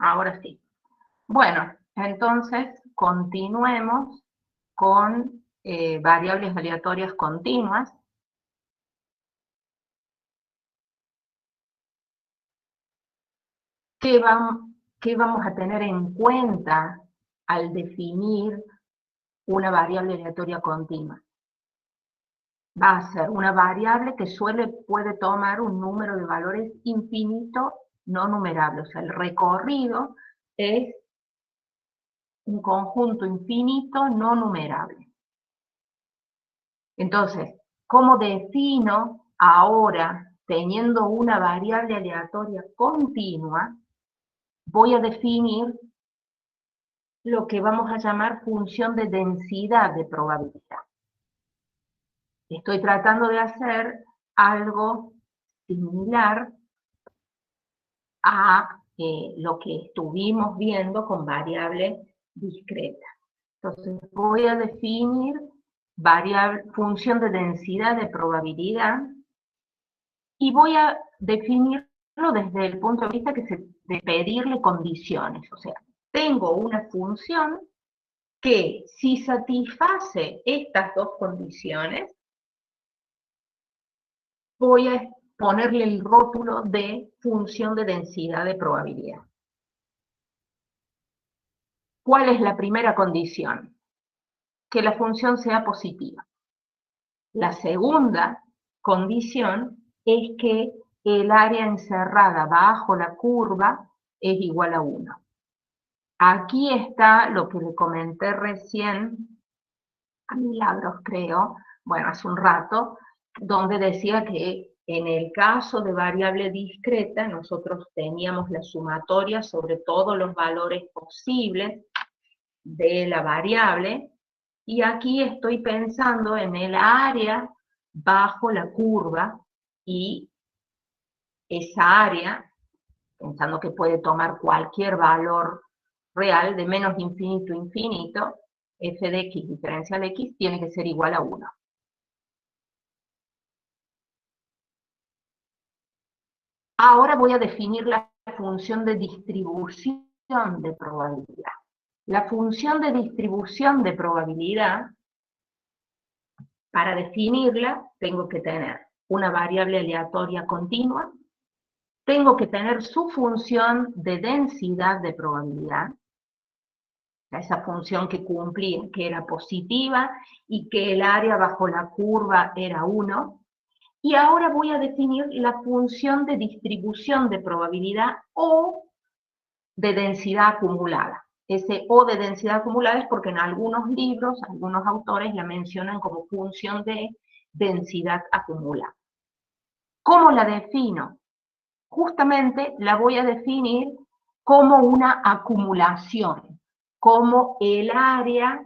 Ahora sí. Bueno, entonces continuemos con variables aleatorias continuas. ¿Qué vamos a tener en cuenta al definir una variable aleatoria continua? Va a ser una variable que puede tomar un número de valores infinito no numerable. O sea, el recorrido es un conjunto infinito no numerable. Entonces, ¿cómo defino ahora, teniendo una variable aleatoria continua, voy a definir lo que vamos a llamar función de densidad de probabilidad? Estoy tratando de hacer algo similar a lo que estuvimos viendo con variable discreta. Entonces voy a definir función de densidad de probabilidad y voy a definirlo desde el punto de vista de pedirle condiciones. O sea, tengo una función que si satisface estas dos condiciones, voy a ponerle el rótulo de función de densidad de probabilidad. ¿Cuál es la primera condición? Que la función sea positiva. La segunda condición es que el área encerrada bajo la curva es igual a 1. Aquí está lo que le comenté recién, a Milagros creo, bueno, hace un rato, donde decía que en el caso de variable discreta nosotros teníamos la sumatoria sobre todos los valores posibles de la variable, y aquí estoy pensando en el área bajo la curva, y esa área, pensando que puede tomar cualquier valor real de menos infinito a infinito, f de x diferencial x tiene que ser igual a 1. Ahora voy a definir la función de distribución de probabilidad. La función de distribución de probabilidad, para definirla, tengo que tener una variable aleatoria continua, tengo que tener su función de densidad de probabilidad, esa función que cumplía, que era positiva y que el área bajo la curva era 1, y ahora voy a definir la función de distribución de probabilidad o de densidad acumulada. Ese O de densidad acumulada es porque en algunos libros, algunos autores la mencionan como función de densidad acumulada. ¿Cómo la defino? Justamente la voy a definir como una acumulación, como el área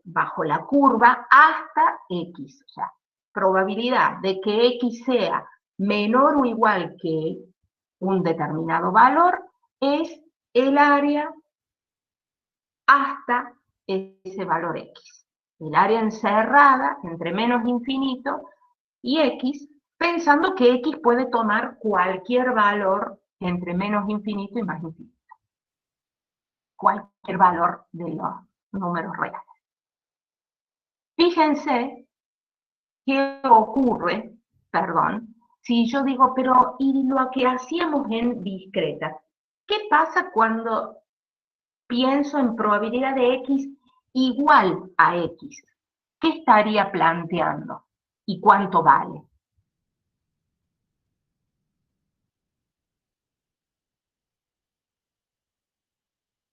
bajo la curva hasta X. O sea, probabilidad de que X sea menor o igual que un determinado valor es el área hasta ese valor X. El área encerrada entre menos infinito y X, pensando que X puede tomar cualquier valor entre menos infinito y más infinito. Cualquier valor de los números reales. Fíjense qué ocurre, si yo digo, pero ¿y lo que hacíamos en discreta? ¿Qué pasa cuando pienso en probabilidad de X igual a X? ¿Qué estaría planteando? ¿Y cuánto vale?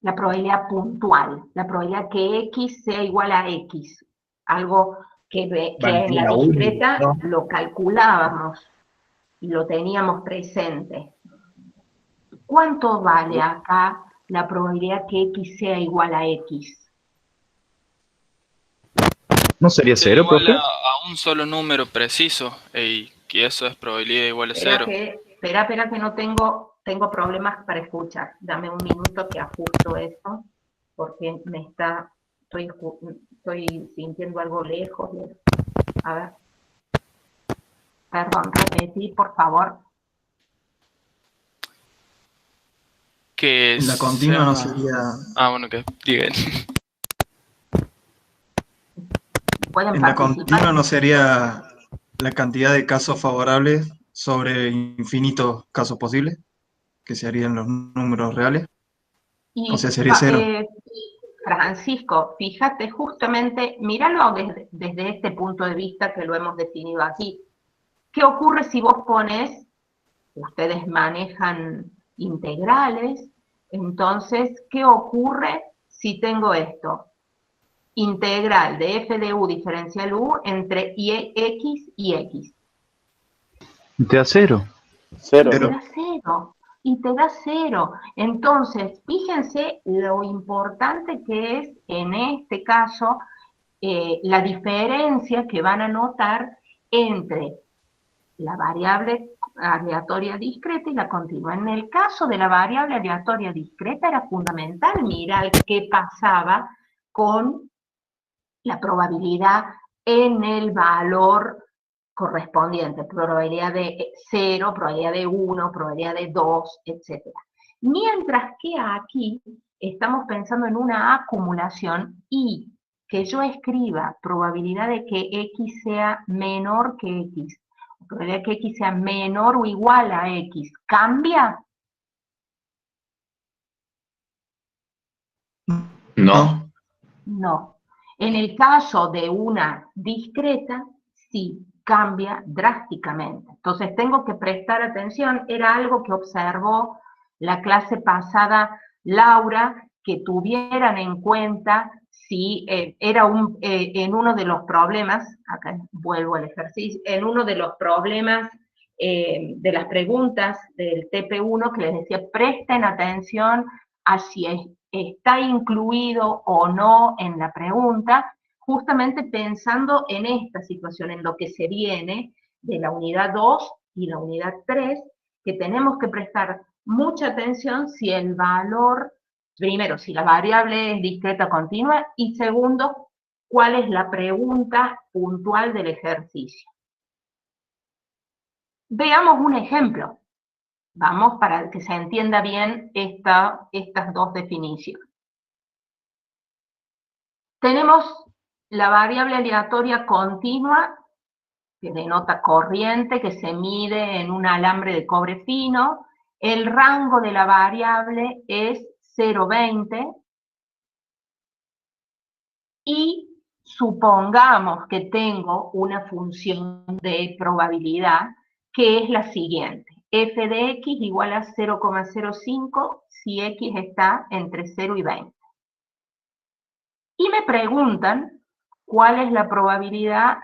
La probabilidad puntual, la probabilidad que X sea igual a X, algo que en la discreta lo calculábamos y lo teníamos presente. ¿Cuánto vale acá la probabilidad que X sea igual a X? ¿No sería cero, Igual profe? a un solo número preciso, y que eso es probabilidad igual a Espera cero. que no tengo problemas para escuchar. Dame un minuto que ajusto esto, porque estoy sintiendo algo lejos. A ver. Perdón, repetí, por favor. que En la continua no sea... sería... Ah, bueno, que digan. Pueden En la participar. continua no sería la cantidad de casos favorables sobre infinitos casos posibles, que serían los números reales. O sea, Y sería cero. Francisco, fíjate justamente, míralo desde este punto de vista que lo hemos definido aquí. ¿Qué ocurre si vos pones, ustedes manejan integrales, entonces, ¿qué ocurre si tengo esto? Integral de f de u diferencial u entre x y x. Te da cero. Y te Cero. da cero. Y te da cero. Entonces, fíjense lo importante que es, en este caso, la diferencia que van a notar entre la variable aleatoria discreta y la continua. En el caso de la variable aleatoria discreta era fundamental mirar qué pasaba con la probabilidad en el valor correspondiente, probabilidad de 0, probabilidad de 1, probabilidad de 2, etc. Mientras que aquí estamos pensando en una acumulación y que yo escriba probabilidad de que x sea menor que x, probabilidad de que x sea menor o igual a x, ¿cambia? No. No. En el caso de una discreta, sí, cambia drásticamente. Entonces tengo que prestar atención, era algo que observó la clase pasada Laura, que tuvieran en cuenta si era en uno de los problemas, acá vuelvo al ejercicio, en uno de los problemas de las preguntas del TP1 que les decía, presten atención a si está incluido o no en la pregunta, justamente pensando en esta situación, en lo que se viene de la unidad 2 y la unidad 3, que tenemos que prestar mucha atención si el valor, primero, si la variable es discreta continua, y segundo, cuál es la pregunta puntual del ejercicio. Veamos un ejemplo. Vamos, para que se entienda bien estas dos definiciones. Tenemos la variable aleatoria continua, que denota corriente, que se mide en un alambre de cobre fino. El rango de la variable es 0,20. Y supongamos que tengo una función de probabilidad, que es la siguiente. F de x igual a 0,05 si x está entre 0 y 20. Y me preguntan cuál es la probabilidad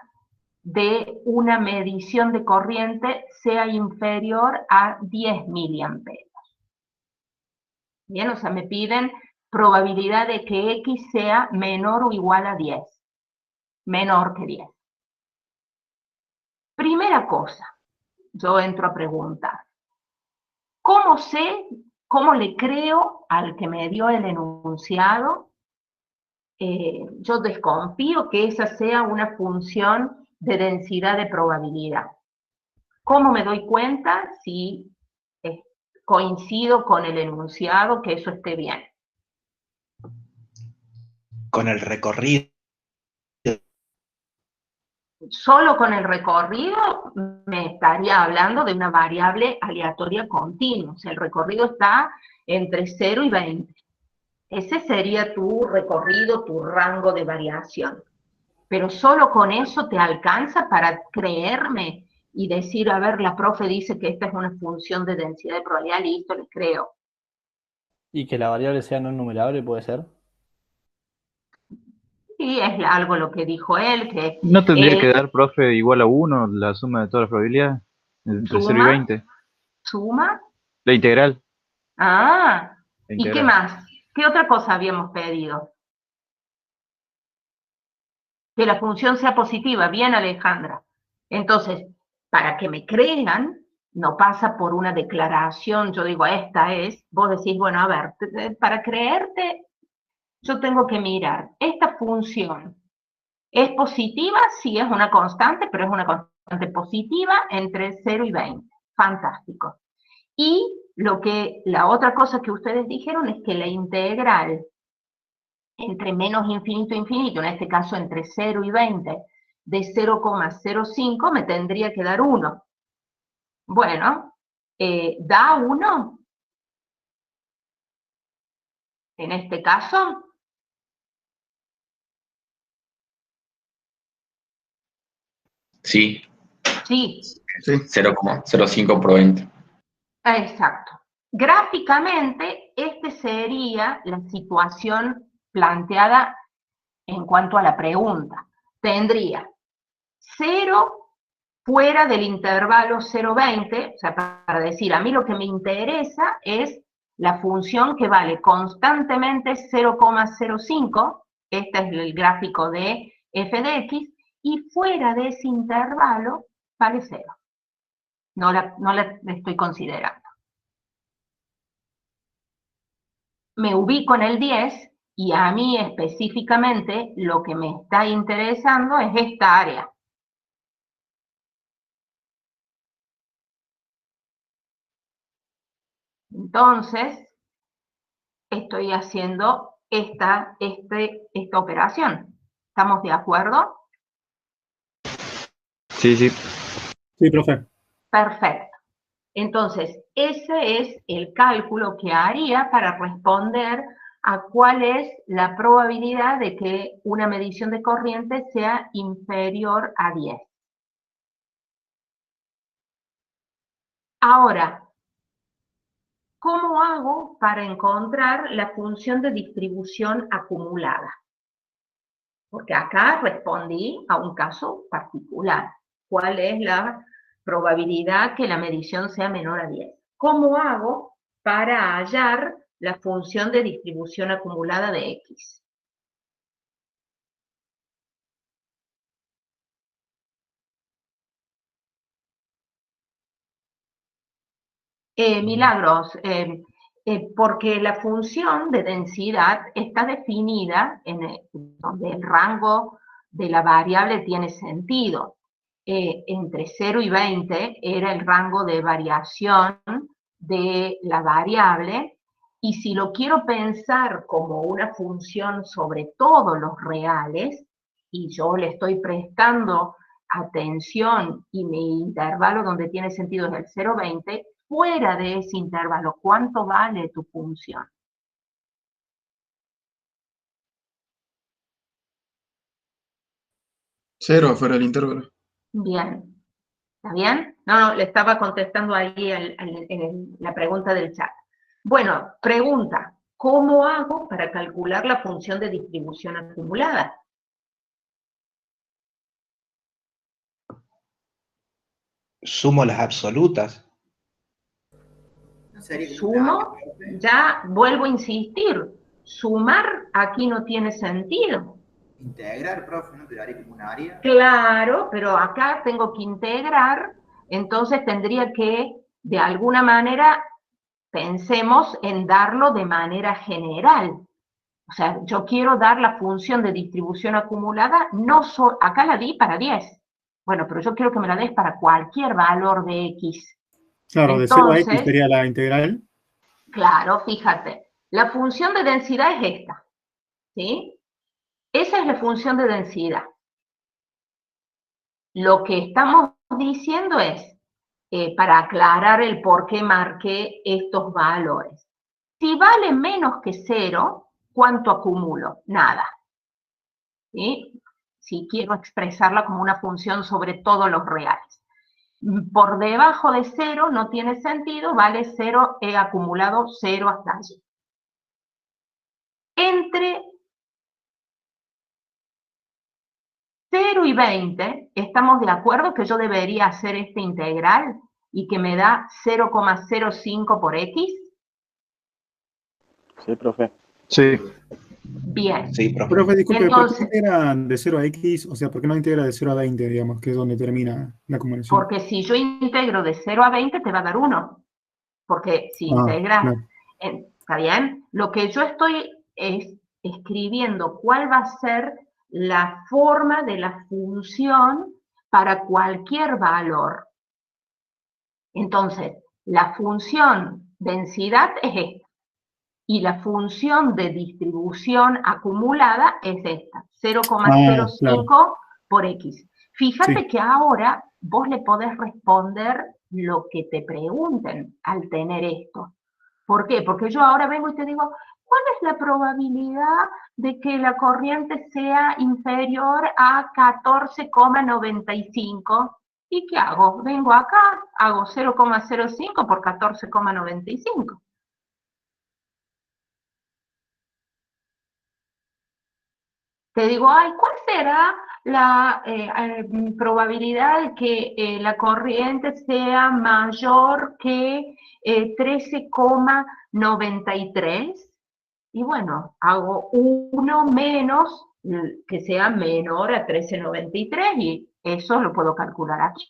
de una medición de corriente sea inferior a 10 miliamperios. Bien, o sea, me piden probabilidad de que x sea menor o igual a 10. Menor que 10. Primera cosa, yo entro a preguntar. ¿Cómo sé, cómo le creo al que me dio el enunciado? Yo desconfío que esa sea una función de densidad de probabilidad. ¿Cómo me doy cuenta si coincido con el enunciado que eso esté bien? Con el recorrido. Solo con el recorrido me estaría hablando de una variable aleatoria continua. O sea, el recorrido está entre 0 y 20. Ese sería tu recorrido, tu rango de variación. Pero solo con eso te alcanza para creerme y decir, a ver, la profe dice que esta es una función de densidad de probabilidad, listo, les creo. Y que la variable sea no numerable, ¿puede ser? Y es algo lo que dijo él, que ¿No tendría que él dar, profe, igual a 1 la suma de todas las probabilidades? Entre 0 y suma, 20. suma. La integral. Ah, La ¿y qué integral. más? ¿Qué otra cosa habíamos pedido? Que la función sea positiva. Bien, Alejandra. Entonces, para que me crean, no pasa por una declaración, yo digo, esta es, vos decís, bueno, a ver, para creerte, yo tengo que mirar, esta función es positiva, sí es una constante, pero es una constante positiva entre 0 y 20. Fantástico. Y la otra cosa que ustedes dijeron es que la integral entre menos infinito e infinito, en este caso entre 0 y 20, de 0,05 me tendría que dar 1. Bueno, ¿da 1? En este caso, Sí, sí. Sí. 0,05 por 20. Exacto. Gráficamente, esta sería la situación planteada en cuanto a la pregunta. Tendría 0 fuera del intervalo 0,20, o sea, para decir, a mí lo que me interesa es la función que vale constantemente 0,05, este es el gráfico de f de x, y fuera de ese intervalo vale 0. No la estoy considerando. Me ubico en el 10 y a mí específicamente lo que me está interesando es esta área. Entonces, estoy haciendo esta operación. ¿Estamos de acuerdo? Sí, sí. Sí, profe. Perfecto. Entonces, ese es el cálculo que haría para responder a cuál es la probabilidad de que una medición de corriente sea inferior a 10. Ahora, ¿cómo hago para encontrar la función de distribución acumulada? Porque acá respondí a un caso particular. ¿Cuál es la probabilidad que la medición sea menor a 10? ¿Cómo hago para hallar la función de distribución acumulada de X? Milagros, porque la función de densidad está definida donde el rango de la variable tiene sentido. Entre 0 y 20 era el rango de variación de la variable, y si lo quiero pensar como una función sobre todos los reales, y yo le estoy prestando atención y mi intervalo donde tiene sentido es el 0,20, fuera de ese intervalo, ¿cuánto vale tu función? Cero fuera del intervalo. Bien. ¿Está bien? No, le estaba contestando ahí en la pregunta del chat. Bueno, pregunta, ¿cómo hago para calcular la función de distribución acumulada? Sumo las absolutas. Sumo, ya vuelvo a insistir, sumar aquí no tiene sentido. Integrar, profe, ¿no? Te daría como un área. Claro, pero acá tengo que integrar, entonces tendría que, de alguna manera, pensemos en darlo de manera general. O sea, yo quiero dar la función de distribución acumulada, acá la di para 10. Bueno, pero yo quiero que me la des para cualquier valor de X. Claro, de 0 a X sería la integral. Claro, fíjate. La función de densidad es esta. ¿Sí? Esa es la función de densidad. Lo que estamos diciendo es, para aclarar el por qué marqué estos valores. Si vale menos que 0, ¿cuánto acumulo? Nada. ¿Sí? Si quiero expresarla como una función sobre todos los reales. Por debajo de 0 no tiene sentido, vale 0, he acumulado 0 hasta allí. Entre 0 y 20, ¿estamos de acuerdo que yo debería hacer esta integral y que me da 0,05 por X? Sí, profe. Sí. Bien. Sí, profe. Profe, disculpe, Entonces, ¿por qué integran de 0 a X? O sea, ¿por qué no integra de 0 a 20, digamos, que es donde termina la acumulación? porque si yo integro de 0 a 20 te va a dar 1. Porque si integras, claro. ¿está bien? Lo que yo estoy es escribiendo cuál va a ser la forma de la función para cualquier valor. Entonces, la función densidad es esta, y la función de distribución acumulada es esta, 0,05 por X. Fíjate Sí. que ahora vos le podés responder lo que te pregunten al tener esto. ¿Por qué? Porque yo ahora vengo y te digo, ¿cuál es la probabilidad de que la corriente sea inferior a 14,95? ¿Y qué hago? Vengo acá, hago 0,05 por 14,95. Te digo, ay, ¿cuál será la probabilidad de que la corriente sea mayor que 13,93? Y bueno, hago 1 menos que sea menor a 13,93 y eso lo puedo calcular aquí.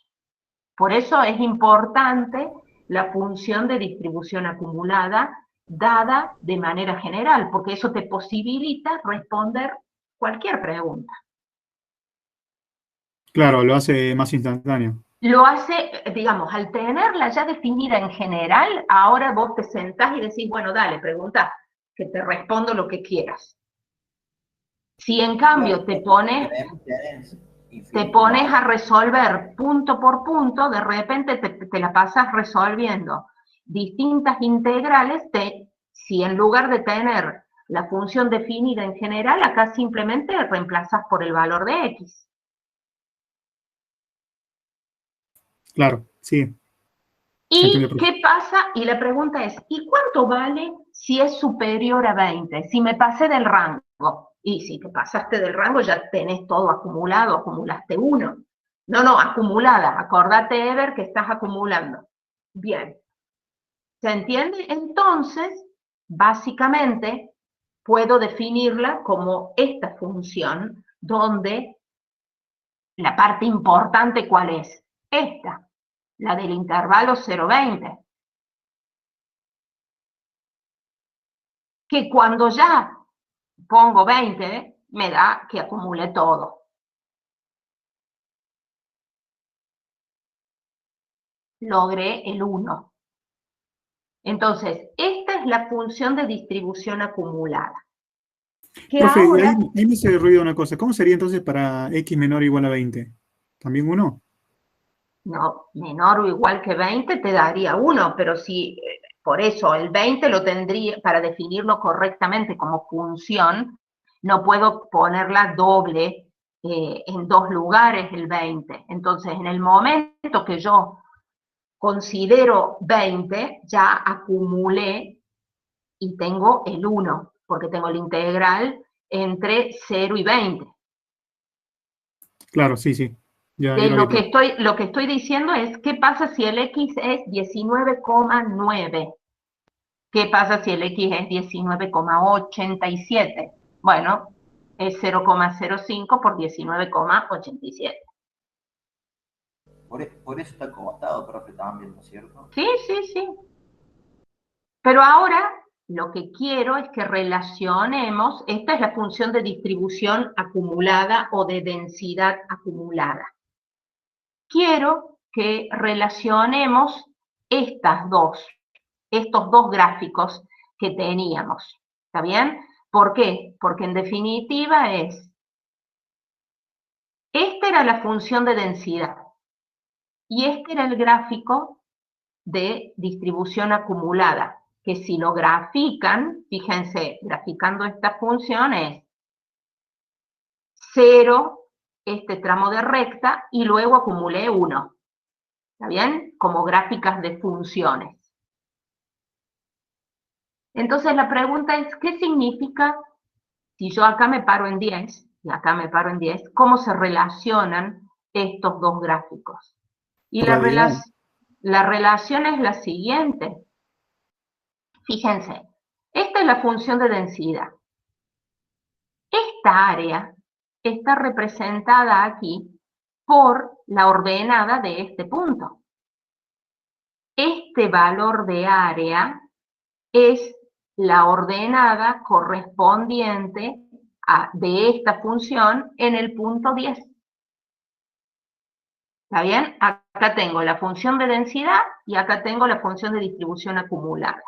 Por eso es importante la función de distribución acumulada dada de manera general, porque eso te posibilita responder cualquier pregunta. Claro, lo hace más instantáneo. Lo hace, digamos, al tenerla ya definida en general, ahora vos te sentás y decís, bueno, dale, pregunta, que te respondo lo que quieras. Si en cambio te pones a resolver punto por punto, de repente te la pasas resolviendo distintas integrales, si en lugar de tener la función definida en general, acá simplemente reemplazas por el valor de X. Claro, sí. ¿Y qué pasa? Y la pregunta es, ¿y cuánto vale si es superior a 20? Si me pasé del rango. Y si te pasaste del rango ya tenés todo acumulado, acumulaste 1. No, acumulada. Acordate, Ever, que estás acumulando. Bien. ¿Se entiende? Entonces, básicamente, puedo definirla como esta función, donde la parte importante, ¿cuál es? Esta, la del intervalo 0,20. Que cuando ya pongo 20, me da que acumule todo. Logré el 1. Entonces, esta es la función de distribución acumulada. Que Profe, ahora, ahí me hace ruido una cosa. ¿Cómo sería entonces para x menor o igual a 20? ¿También 1? no, menor o igual que 20 te daría 1, pero si, por eso el 20 lo tendría, para definirlo correctamente como función, no puedo ponerla doble en dos lugares el 20. Entonces, en el momento que yo considero 20, ya acumulé y tengo el 1, porque tengo el integral entre 0 y 20. Claro, sí. Ya, ahí De lo lo vi. que estoy diciendo es, ¿qué pasa si el X es 19,9? ¿Qué pasa si el X es 19,87? Bueno, es 0,05 por 19,87. Por eso está acotado, profe, también, ¿no es cierto? Sí. Pero ahora lo que quiero es que relacionemos, esta es la función de distribución acumulada o de densidad acumulada. Quiero que relacionemos estos dos gráficos que teníamos. ¿Está bien? ¿Por qué? Porque en definitiva esta era la función de densidad y este era el gráfico de distribución acumulada, que si lo grafican, fíjense, graficando esta función es 0, este tramo de recta, y luego acumulé 1. ¿Está bien? Como gráficas de funciones. Entonces la pregunta es, ¿qué significa si yo acá me paro en 10 y acá me paro en 10? ¿Cómo se relacionan estos dos gráficos? Y la relación es la siguiente. Fíjense, esta es la función de densidad. Esta área está representada aquí por la ordenada de este punto. Este valor de área es la ordenada correspondiente de esta función en el punto 10. ¿Está bien? Acá tengo la función de densidad y acá tengo la función de distribución acumulada.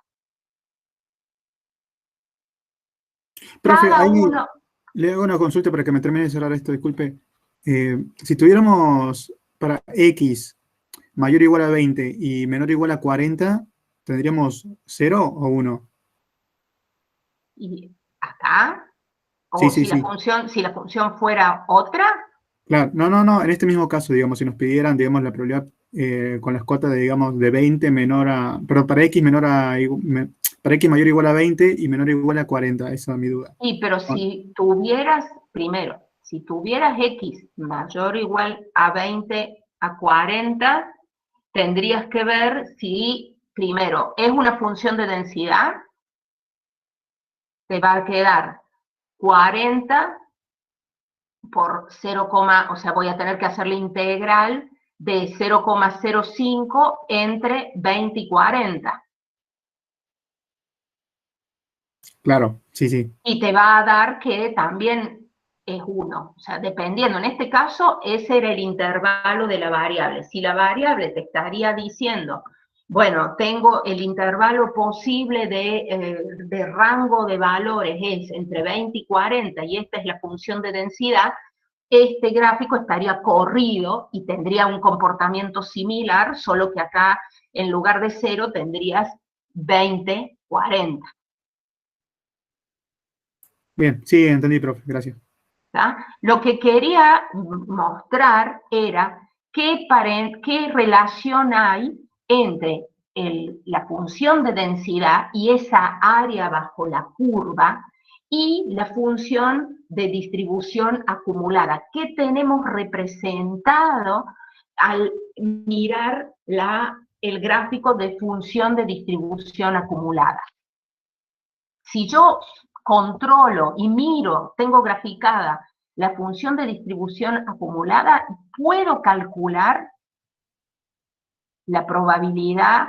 Profe, Cada ahí uno... le hago una consulta para que me termine de cerrar esto, disculpe. Si tuviéramos para X mayor o igual a 20 y menor o igual a 40, ¿tendríamos 0 o 1? Y acá, o Sí, sí, si sí. si la función fuera otra, Claro, no, en este mismo caso, digamos, si nos pidieran, digamos, la probabilidad con las cotas de, digamos, de 20 menor a, pero para X menor a, para X mayor o igual a 20 y menor o igual a 40, esa es mi duda. sí, pero si tuvieras, primero, si tuvieras X mayor o igual a 20 a 40, tendrías que ver si, primero, es una función de densidad, te va a quedar 40 por 0, o sea, voy a tener que hacer la integral de 0,05 entre 20 y 40. Claro, sí, sí. Y te va a dar que también es 1. O sea, dependiendo, en este caso, ese era el intervalo de la variable. Si la variable te estaría diciendo, bueno, tengo el intervalo posible de rango de valores, es entre 20 y 40, y esta es la función de densidad, este gráfico estaría corrido y tendría un comportamiento similar, solo que acá, en lugar de 0, tendrías 20, 40. Bien, sí, entendí, profe, gracias. ¿Tá? Lo que quería mostrar era qué relación hay entre la función de densidad y esa área bajo la curva y la función de distribución acumulada. ¿Qué tenemos representado al mirar el gráfico de función de distribución acumulada? Si yo controlo y miro, tengo graficada la función de distribución acumulada, puedo calcular la probabilidad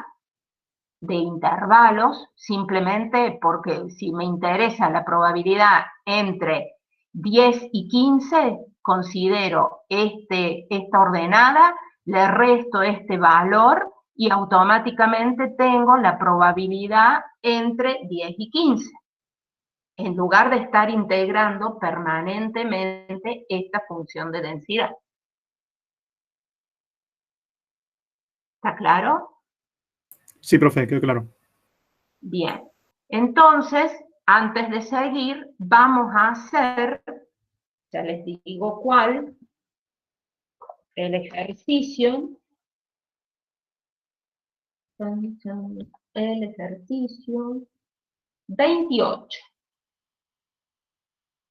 de intervalos simplemente porque si me interesa la probabilidad entre 10 y 15, considero esta ordenada, le resto este valor y automáticamente tengo la probabilidad entre 10 y 15. En lugar de estar integrando permanentemente esta función de densidad. ¿Está claro? Sí, profe, quedó claro. Bien. Entonces, antes de seguir, vamos a hacer, ya les digo cuál, el ejercicio. El ejercicio 28.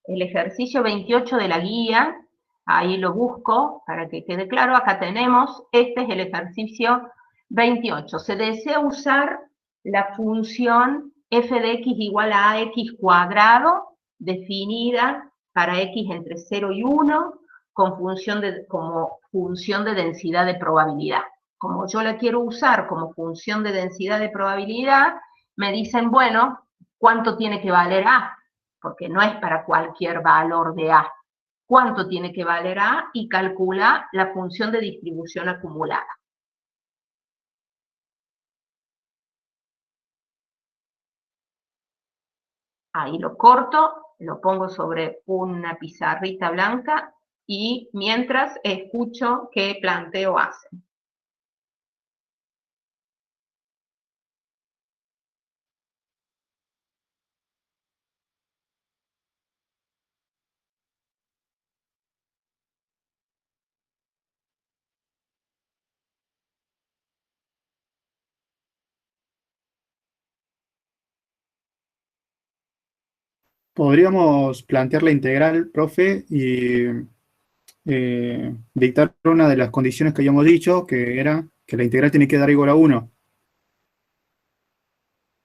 El ejercicio 28 de la guía, ahí lo busco para que quede claro, acá tenemos, este es el ejercicio 28. Se desea usar la función f de x igual a ax cuadrado, definida para x entre 0 y 1, como función de densidad de probabilidad. Como yo la quiero usar como función de densidad de probabilidad, me dicen, bueno, ¿cuánto tiene que valer A? Porque no es para cualquier valor de A. ¿Cuánto tiene que valer A? Y calcula la función de distribución acumulada. Ahí lo corto, lo pongo sobre una pizarrita blanca y mientras escucho qué planteo hacen. Podríamos plantear la integral, profe, y dictar una de las condiciones que habíamos dicho, que era que la integral tiene que dar igual a 1.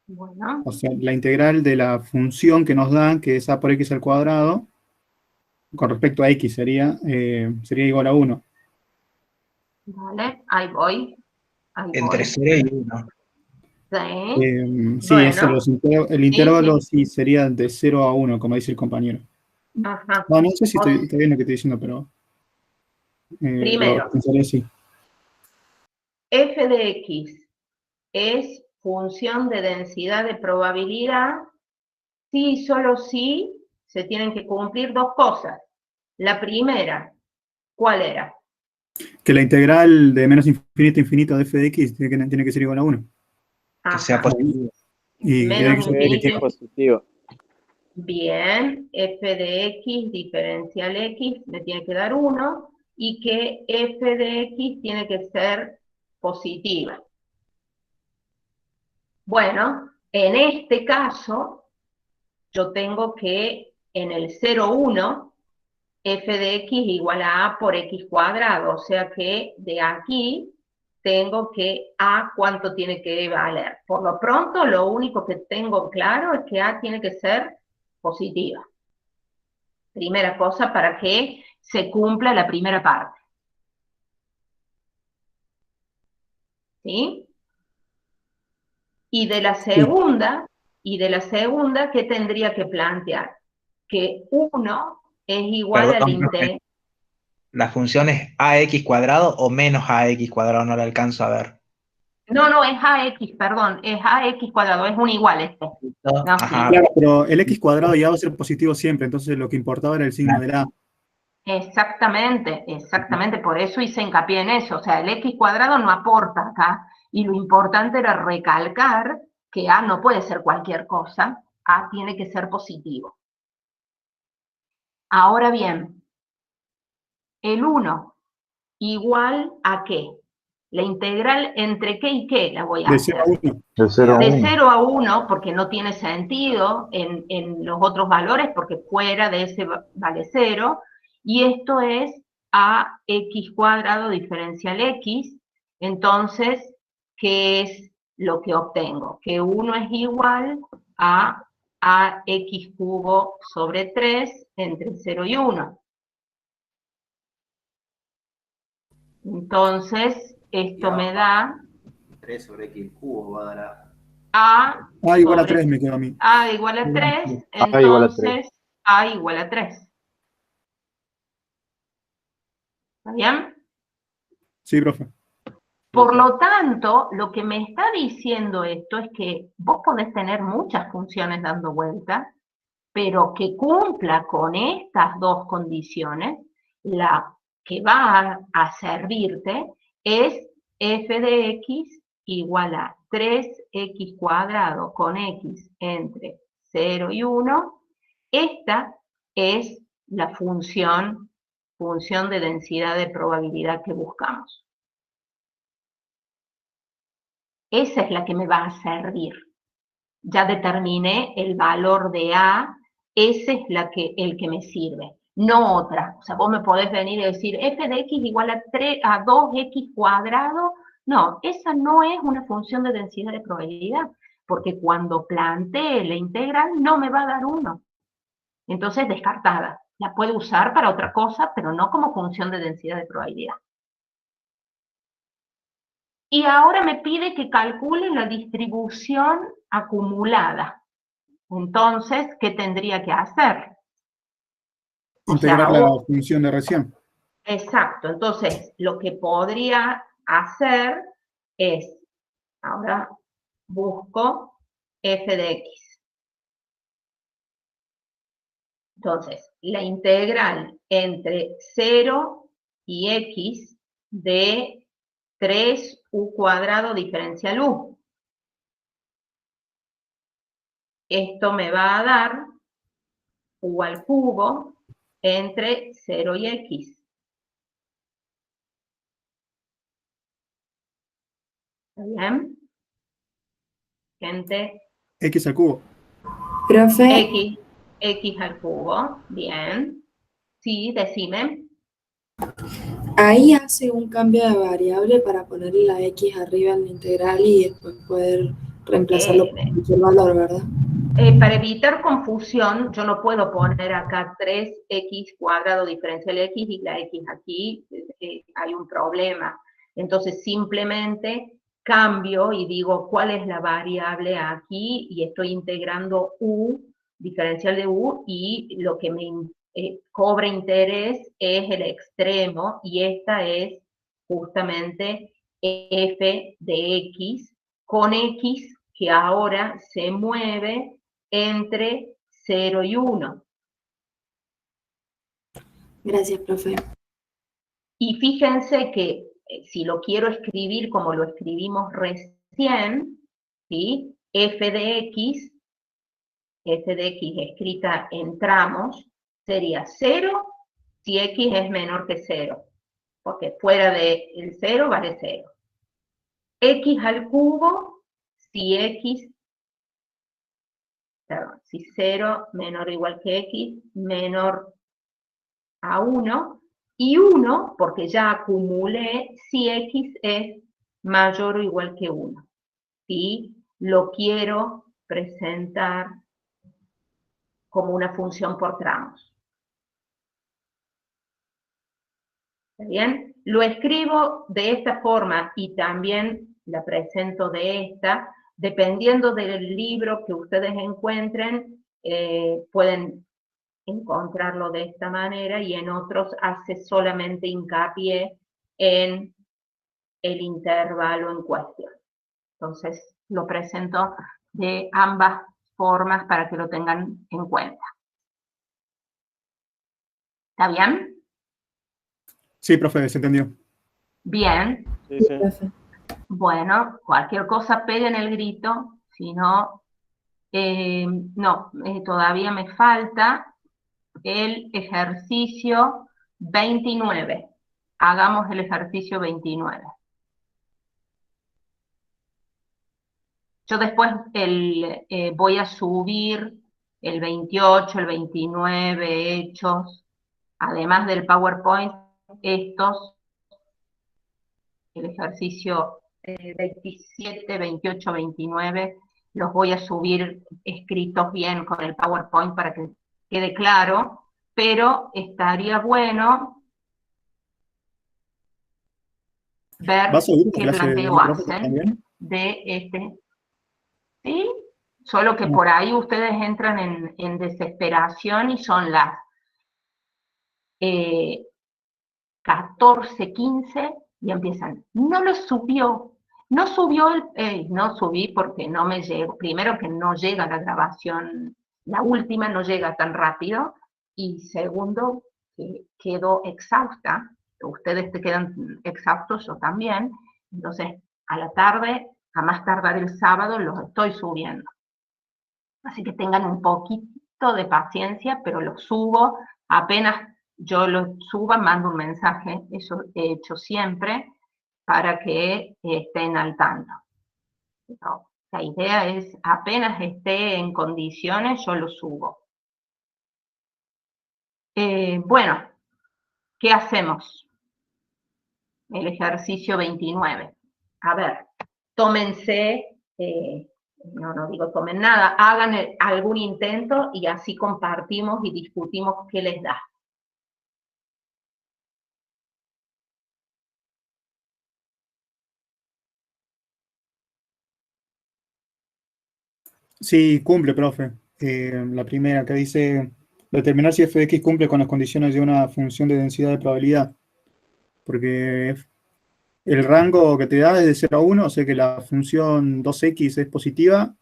Bueno. O sea, la integral de la función que nos dan, que es a por x al cuadrado, con respecto a x sería igual a 1. Vale, ahí voy. Entre 0 y 1. Sí, Bueno. el intervalo sí sería de 0 a 1, como dice el compañero. Ajá. No sé si está bien lo que estoy diciendo, pero Primero, lo pensaré así. f de x es función de densidad de probabilidad si y solo si se tienen que cumplir dos cosas. La primera, ¿cuál era? Que la integral de menos infinito a infinito de f de x tiene que ser igual a 1. Que sea Ajá. positivo. Y Menos x infinito. Positivo. Bien, f de x diferencial x me tiene que dar 1 y que f de x tiene que ser positiva. Bueno, en este caso, yo tengo que en el 0, 1, f de x igual a a por x cuadrado, o sea que de aquí tengo que a cuánto tiene que valer. Por lo pronto, lo único que tengo claro es que a tiene que ser positiva. Primera cosa para que se cumpla la primera parte. ¿Sí? Y de la segunda, ¿qué tendría que plantear? Que 1 es igual al Perdón, profe. integral. ¿La función es ax cuadrado o menos ax cuadrado? No la alcanzo a ver. No, es ax, perdón, es ax cuadrado, es un igual este. No, Ajá. Claro, pero el x cuadrado ya va a ser positivo siempre, entonces lo que importaba era el signo de la a. Exactamente, por eso hice hincapié en eso. O sea, el x cuadrado no aporta acá, y lo importante era recalcar que a no puede ser cualquier cosa, a tiene que ser positivo. Ahora bien, el 1 igual a qué? La integral entre qué y qué la voy a De hacer. 0 a 1. De 0 a De 1. 0 a 1, porque no tiene sentido en los otros valores, porque fuera de ese vale 0, y esto es ax cuadrado diferencial x, entonces, ¿qué es lo que obtengo? Que 1 es igual a ax cubo sobre 3 entre 0 y 1. Entonces, esto me da 3 sobre x cubo va a dar a A igual a sobre 3 me quedó a mí. a igual a 3, A igual a 3. entonces a igual a 3. ¿Está bien? Sí, profe. Por lo tanto, lo que me está diciendo esto es que vos podés tener muchas funciones dando vueltas, pero que cumpla con estas dos condiciones, la que va a servirte es f de x igual a 3x cuadrado con x entre 0 y 1. Esta es la función de densidad de probabilidad que buscamos. Esa es la que me va a servir. Ya determiné el valor de a, ese es el que me sirve, no otra. O sea, vos me podés venir y decir f de x igual a 2x cuadrado. No, esa no es una función de densidad de probabilidad, porque cuando plantee la integral no me va a dar 1. Entonces, descartada. La puedo usar para otra cosa, pero no como función de densidad de probabilidad. Y ahora me pide que calcule la distribución acumulada. Entonces, ¿qué tendría que hacer? Integrar la función de recién. Exacto. Entonces, lo que podría hacer es, ahora busco f de x. Entonces, la integral entre 0 y x de 3u cuadrado diferencial u. Esto me va a dar u al cubo entre 0 y x. ¿Está bien? Gente. X al cubo. Profe, X al cubo. Bien. Sí, decime. ahí hace un cambio de variable para ponerle la x arriba en la integral y después poder reemplazarlo por cualquier valor, ¿verdad? Para evitar confusión, yo no puedo poner acá 3x cuadrado diferencial x y la x aquí, hay un problema. Entonces simplemente cambio y digo cuál es la variable aquí y estoy integrando u, diferencial de u, y lo que me cobra interés es el extremo, y esta es justamente f de x con x que ahora se mueve entre 0 y 1. Gracias, profe. Y fíjense que si lo quiero escribir como lo escribimos recién, ¿sí? f de x escrita en tramos sería 0 si x es menor que 0, porque fuera del 0 vale 0. X al cubo si si 0 menor o igual que x menor a 1, y 1, porque ya acumulé, si x es mayor o igual que 1. Y lo quiero presentar como una función por tramos. ¿Está bien? Lo escribo de esta forma y también la presento de esta. Dependiendo del libro que ustedes encuentren, pueden encontrarlo de esta manera, y en otros hace solamente hincapié en el intervalo en cuestión. Entonces lo presento de ambas formas para que lo tengan en cuenta. ¿Está bien? Sí, profe, se entendió. Bien. Sí, sí. Profe. Bueno, cualquier cosa peguen el grito, si no, todavía me falta el ejercicio 29. Hagamos el ejercicio 29. Yo después voy a subir el 28, el 29 hechos, además del PowerPoint, estos, el ejercicio 27, 28, 29, los voy a subir escritos bien con el PowerPoint para que quede claro, pero estaría bueno ver ¿Va a subir la qué clase de planteo gráficos hacen también? de este. ¿Sí? Solo que por ahí ustedes entran en desesperación y son las 14, 15 y empiezan, no lo subió, no subió no subí porque no me llegó, primero que no llega la grabación, la última no llega tan rápido, y segundo, que quedo exhausta, ustedes te quedan exhaustos, yo también, entonces a la tarde, a más tardar el sábado, los estoy subiendo. Así que tengan un poquito de paciencia, pero los subo, apenas yo los suba, mando un mensaje, eso he hecho siempre, para que estén al tanto. ¿No? La idea es, apenas esté en condiciones, yo lo subo. Bueno, ¿qué hacemos? El ejercicio 29. A ver, tómense... no digo tomen nada, hagan algún intento y así compartimos y discutimos qué les da. Sí, cumple, profe. La primera que dice determinar si f de x cumple con las condiciones de una función de densidad de probabilidad. Porque el rango que te da es de 0 a 1, o sea que la función 2x es positiva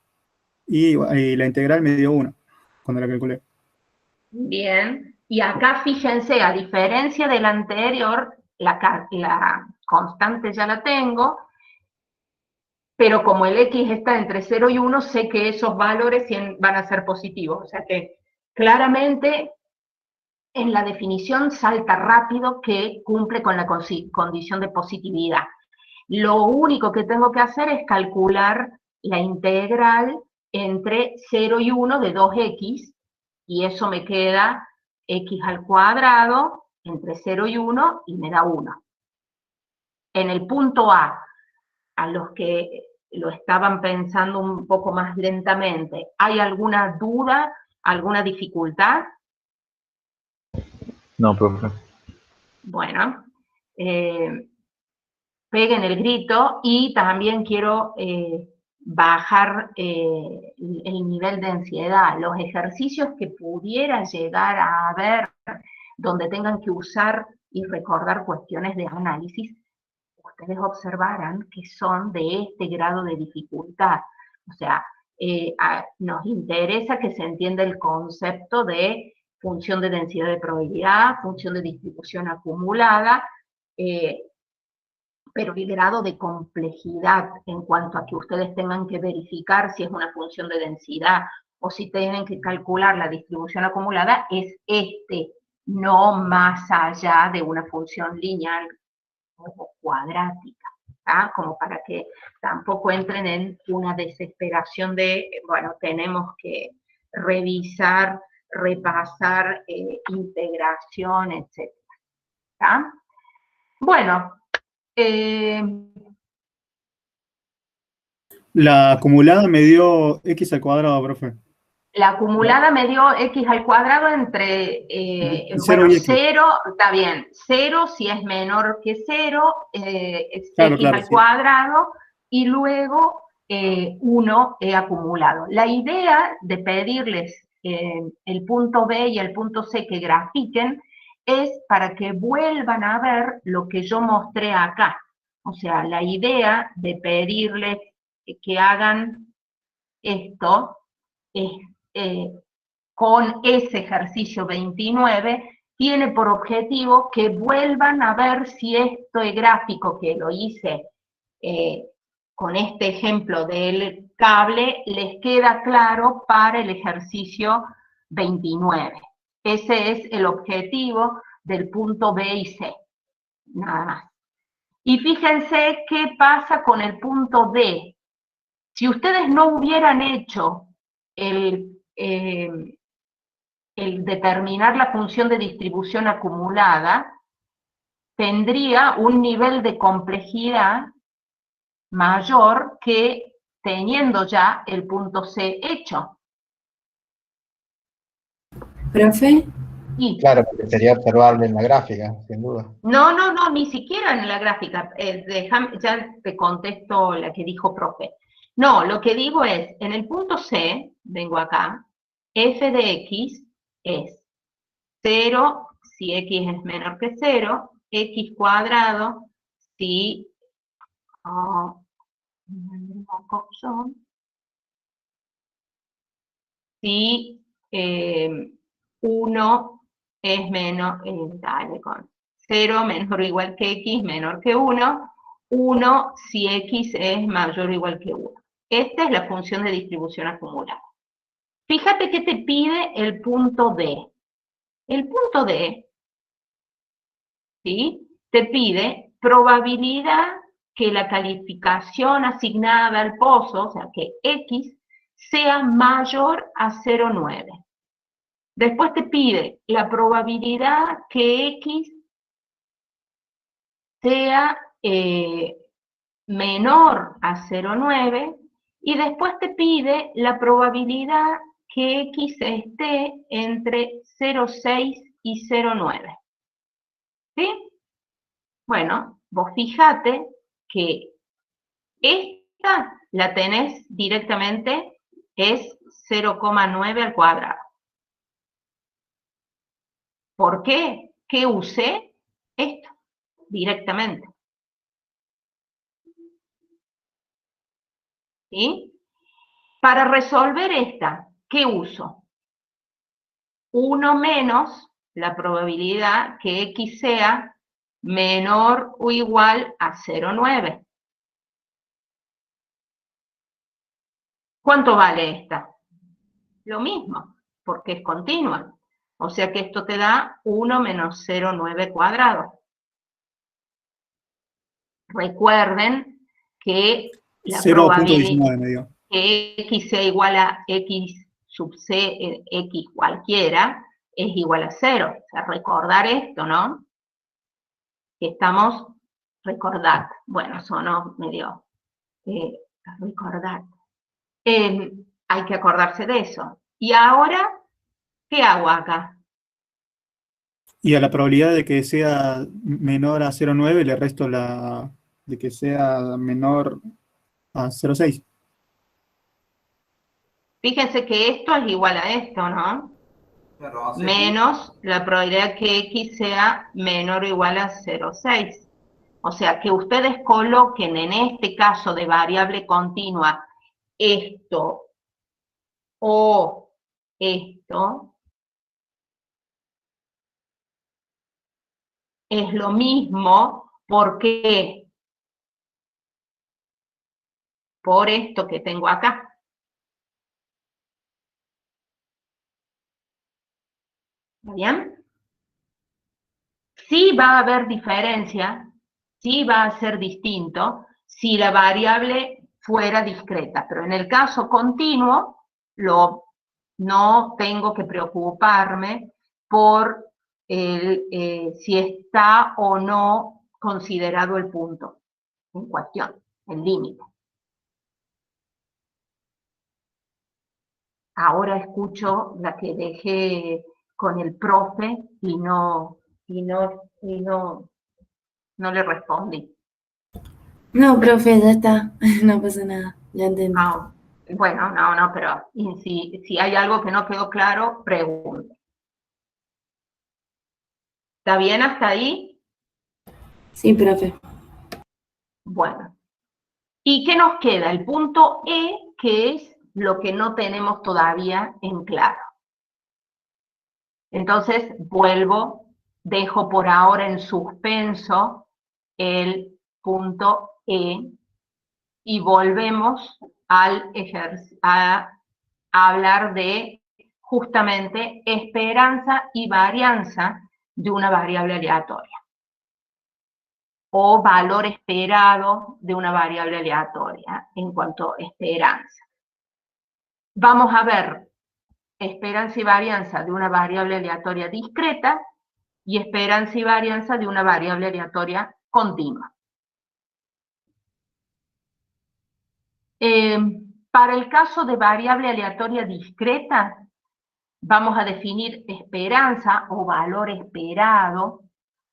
y la integral me dio 1 cuando la calculé. Bien, y acá fíjense, a diferencia del anterior, la constante ya la tengo, pero como el x está entre 0 y 1, sé que esos valores van a ser positivos. O sea que claramente en la definición salta rápido que cumple con la condición de positividad. Lo único que tengo que hacer es calcular la integral entre 0 y 1 de 2x, y eso me queda x al cuadrado entre 0 y 1, y me da 1. En el punto A, a los que lo estaban pensando un poco más lentamente, ¿hay alguna duda, alguna dificultad? No, profe. Bueno, peguen el grito, y también quiero bajar el nivel de ansiedad. Los ejercicios que pudiera llegar a haber donde tengan que usar y recordar cuestiones de análisis, ustedes observarán que son de este grado de dificultad. O sea, nos interesa que se entienda el concepto de función de densidad de probabilidad, función de distribución acumulada, pero el grado de complejidad en cuanto a que ustedes tengan que verificar si es una función de densidad o si tienen que calcular la distribución acumulada es no más allá de una función lineal o cuadrática, ¿tá? Como para que tampoco entren en una desesperación de, bueno, tenemos que revisar, repasar, integración, etc. ¿Tá? Bueno, la acumulada me dio x al cuadrado, profe. La acumulada me dio x al cuadrado entre, Cero y x. 0, está bien, 0 si es menor que 0, es Claro, x al sí. cuadrado, y luego 1 he acumulado. La idea de pedirles el punto B y el punto C que grafiquen es para que vuelvan a ver lo que yo mostré acá. O sea, la idea de pedirles que hagan esto es con ese ejercicio 29, tiene por objetivo que vuelvan a ver si este gráfico que lo hice con este ejemplo del cable les queda claro para el ejercicio 29. Ese es el objetivo del punto B y C, nada más. Y fíjense qué pasa con el punto D. Si ustedes no hubieran hecho el determinar la función de distribución acumulada, tendría un nivel de complejidad mayor que teniendo ya el punto C hecho. ¿Profe? Y, Claro, porque sería observable en la gráfica, sin duda. no, ni siquiera en la gráfica. Ya te contesto la que dijo profe. No, lo que digo es, en el punto C, vengo acá, f de x es 0 si x es menor que 0, x cuadrado si si 1 es menor, con 0 menor o igual que x menor que 1, 1 si x es mayor o igual que 1. Esta es la función de distribución acumulada. Fíjate que te pide el punto D. El punto D, ¿sí?, te pide probabilidad que la calificación asignada al pozo, o sea, que x, sea mayor a 0,9. Después te pide la probabilidad que x sea menor a 0,9 y después te pide la probabilidad que x esté entre 0,6 y 0,9. ¿Sí? Bueno, vos fíjate que esta la tenés directamente, es 0,9 al cuadrado. ¿Por qué? ¿Qué usé? Esto, directamente. ¿Sí? Para resolver esta, ¿qué uso? 1 menos la probabilidad que x sea menor o igual a 0,9. ¿Cuánto vale esta? Lo mismo, porque es continua. O sea que esto te da 1 menos 0,9 cuadrado. Recuerden que la probabilidad que x sea igual a x sub c, x cualquiera, es igual a 0. O sea, recordar esto, ¿no? Que estamos, recordad, bueno, sonó medio, recordar. Hay que acordarse de eso. Y ahora, ¿qué hago acá? Y a la probabilidad de que sea menor a 0,9 le resto la de que sea menor a 0,6. Fíjense que esto es igual a esto, ¿no? Menos la probabilidad que x sea menor o igual a 0,6. O sea, que ustedes coloquen en este caso de variable continua esto o esto, es lo mismo porque por esto que tengo acá. ¿Está bien? Sí va a haber diferencia, sí va a ser distinto si la variable fuera discreta, pero en el caso continuo no tengo que preocuparme por si está o no considerado el punto en cuestión, el límite. Ahora escucho la que dejé con el profe y no le respondí. No, profe, ya está. No pasa nada. Ya entendí. Ah, bueno, no, pero si hay algo que no quedó claro, pregunte. ¿Está bien hasta ahí? Sí, profe. Bueno. ¿Y qué nos queda? El punto E, que es lo que no tenemos todavía en claro. Entonces, dejo por ahora en suspenso el punto E y volvemos a hablar de justamente esperanza y varianza de una variable aleatoria o valor esperado de una variable aleatoria en cuanto a esperanza. Vamos a ver esperanza y varianza de una variable aleatoria discreta y esperanza y varianza de una variable aleatoria continua. Para el caso de variable aleatoria discreta, vamos a definir esperanza o valor esperado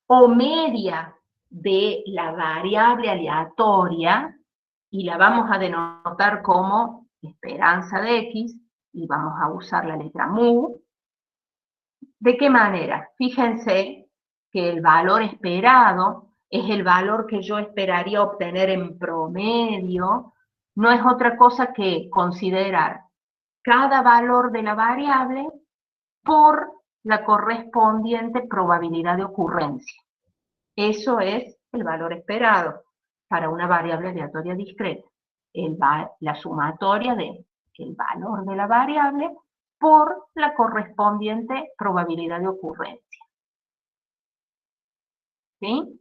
o media de la variable aleatoria y la vamos a denotar como esperanza de X y vamos a usar la letra mu. ¿De qué manera? Fíjense que el valor esperado es el valor que yo esperaría obtener en promedio, no es otra cosa que considerar cada valor de la variable por la correspondiente probabilidad de ocurrencia. Eso es el valor esperado para una variable aleatoria discreta. La sumatoria del valor de la variable por la correspondiente probabilidad de ocurrencia. ¿Sí?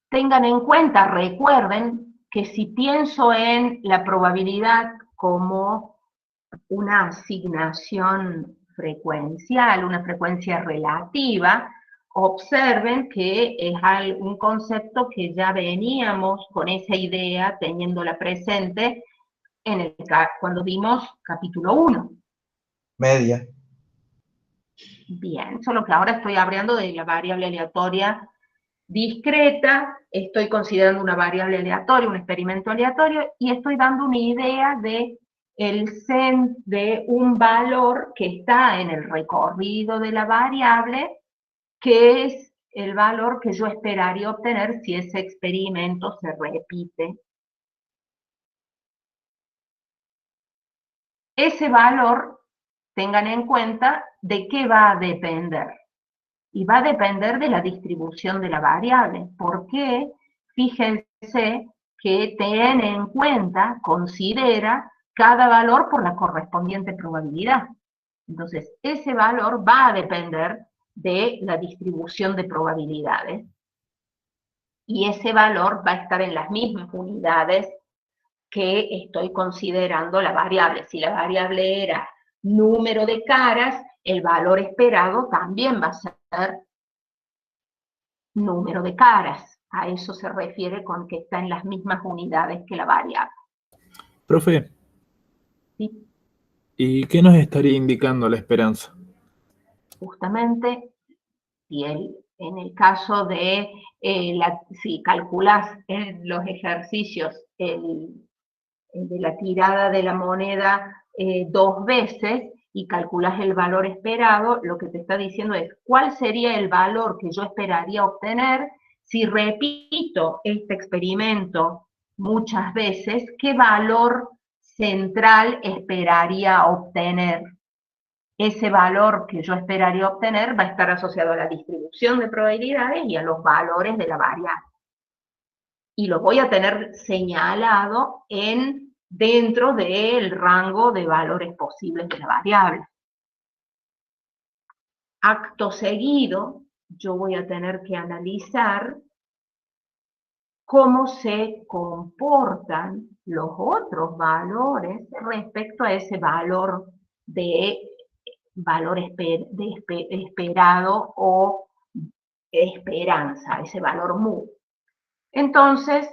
Tengan en cuenta, recuerden, que si pienso en la probabilidad como una asignación frecuencial, una frecuencia relativa, observen que es un concepto que ya veníamos con esa idea teniéndola presente cuando vimos capítulo 1. Media. Bien, solo que ahora estoy hablando de la variable aleatoria discreta, estoy considerando una variable aleatoria, un experimento aleatorio, y estoy dando una idea de un valor que está en el recorrido de la variable, que es el valor que yo esperaría obtener si ese experimento se repite. Ese valor, tengan en cuenta, ¿de qué va a depender? Y va a depender de la distribución de la variable. ¿Por qué? Fíjense que tiene en cuenta, considera cada valor por la correspondiente probabilidad. Entonces, ese valor va a depender de la distribución de probabilidades. Y ese valor va a estar en las mismas unidades que estoy considerando la variable. Si la variable era número de caras, el valor esperado también va a ser número de caras. A eso se refiere con que está en las mismas unidades que la variable. Profe, ¿Sí? ¿y qué nos estaría indicando la esperanza? Justamente, en el caso de, si calculás en los ejercicios de la tirada de la moneda 2 veces, y calculas el valor esperado, lo que te está diciendo es cuál sería el valor que yo esperaría obtener si repito este experimento muchas veces, qué valor central esperaría obtener. Ese valor que yo esperaría obtener va a estar asociado a la distribución de probabilidades y a los valores de la variable. Y lo voy a tener señalado dentro del rango de valores posibles de la variable. Acto seguido, yo voy a tener que analizar cómo se comportan los otros valores respecto a ese valor esperado o esperanza, ese valor mu. Entonces,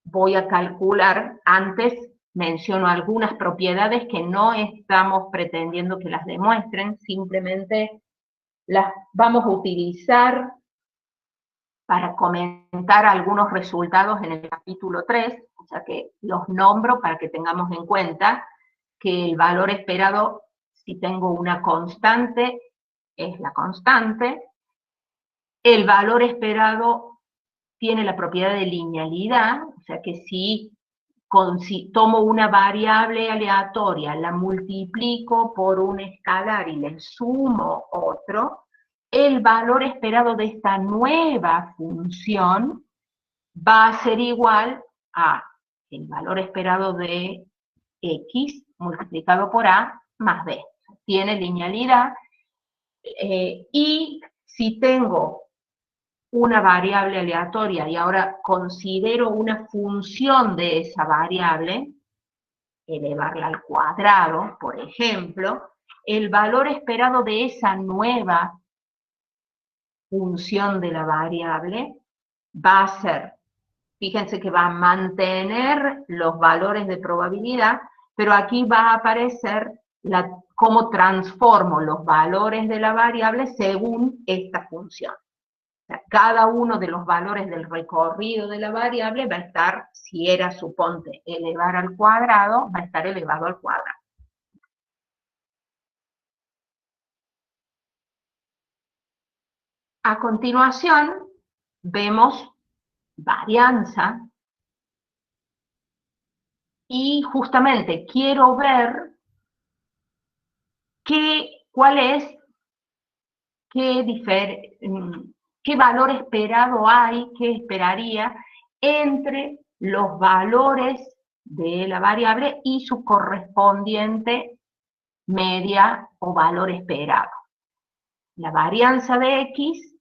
voy a calcular, antes menciono algunas propiedades que no estamos pretendiendo que las demuestren, simplemente las vamos a utilizar para comentar algunos resultados en el capítulo 3, o sea que los nombro para que tengamos en cuenta que el valor esperado, si tengo una constante, es la constante. El valor esperado tiene la propiedad de linealidad, o sea que si tomo una variable aleatoria, la multiplico por un escalar y le sumo otro, el valor esperado de esta nueva función va a ser igual a el valor esperado de x multiplicado por a más b. Tiene linealidad, y si tengo una variable aleatoria y ahora considero una función de esa variable, elevarla al cuadrado, por ejemplo, el valor esperado de esa nueva función de la variable va a ser, fíjense que va a mantener los valores de probabilidad, pero aquí va a aparecer cómo transformo los valores de la variable según esta función. O sea, cada uno de los valores del recorrido de la variable va a estar, si era, suponte, elevar al cuadrado, va a estar elevado al cuadrado. A continuación, vemos varianza, y justamente quiero ver qué valor esperado hay, qué esperaría entre los valores de la variable y su correspondiente media o valor esperado. La varianza de x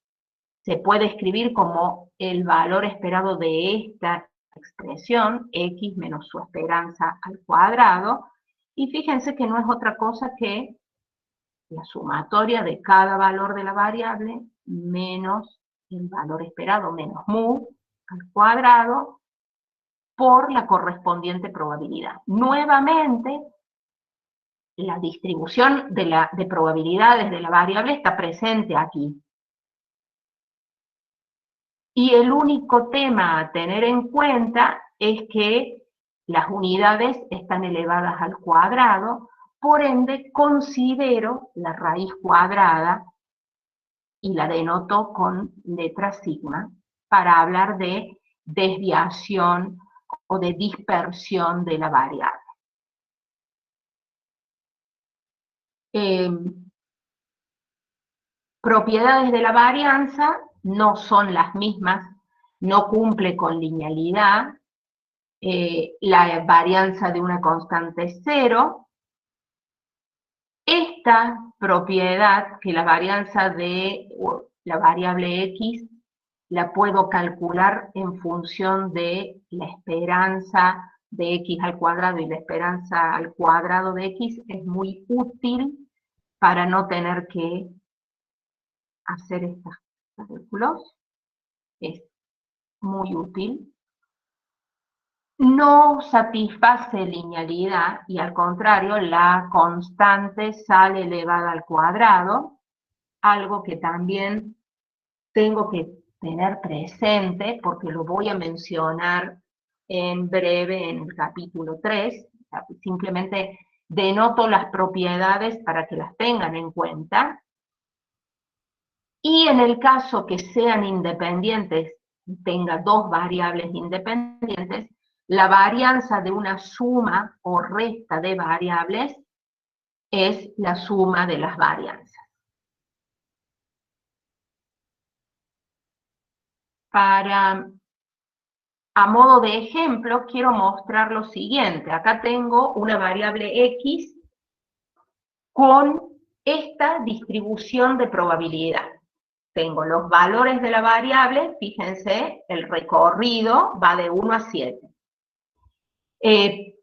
se puede escribir como el valor esperado de esta expresión, x menos su esperanza al cuadrado, y fíjense que no es otra cosa que la sumatoria de cada valor de la variable menos el valor esperado, menos mu al cuadrado, por la correspondiente probabilidad. Nuevamente, la distribución de probabilidades de la variable está presente aquí. Y el único tema a tener en cuenta es que las unidades están elevadas al cuadrado, por ende considero la raíz cuadrada y la denoto con letra sigma para hablar de desviación o de dispersión de la variable. Propiedades de la varianza no son las mismas, no cumple con linealidad, la varianza de una constante es 0. Esta propiedad, que la varianza de la variable x, la puedo calcular en función de la esperanza de x al cuadrado y la esperanza al cuadrado de x, es muy útil para no tener que hacer estos cálculos. Es muy útil. No satisface linealidad y al contrario, la constante sale elevada al cuadrado, algo que también tengo que tener presente porque lo voy a mencionar en breve en el capítulo 3. Simplemente denoto las propiedades para que las tengan en cuenta. Y en el caso que sean independientes, tenga dos variables independientes, la varianza de una suma o resta de variables es la suma de las varianzas. A modo de ejemplo, quiero mostrar lo siguiente. Acá tengo una variable X con esta distribución de probabilidad. Tengo los valores de la variable, fíjense, el recorrido va de 1 a 7.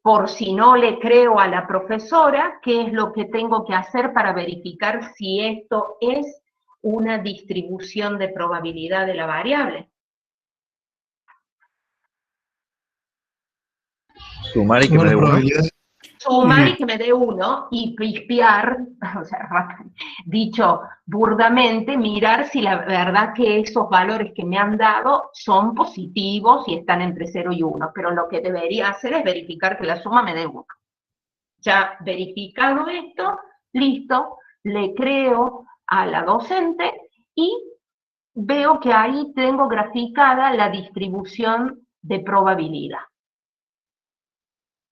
Por si no le creo a la profesora, ¿qué es lo que tengo que hacer para verificar si esto es una distribución de probabilidad de la variable? Sumar y que me dé 1. Sumar y que me dé 1 y pispear, o sea, dicho burdamente, mirar si la verdad que esos valores que me han dado son positivos y están entre 0 y 1, pero lo que debería hacer es verificar que la suma me dé 1. Ya verificado esto, listo, le creo a la docente y veo que ahí tengo graficada la distribución de probabilidad.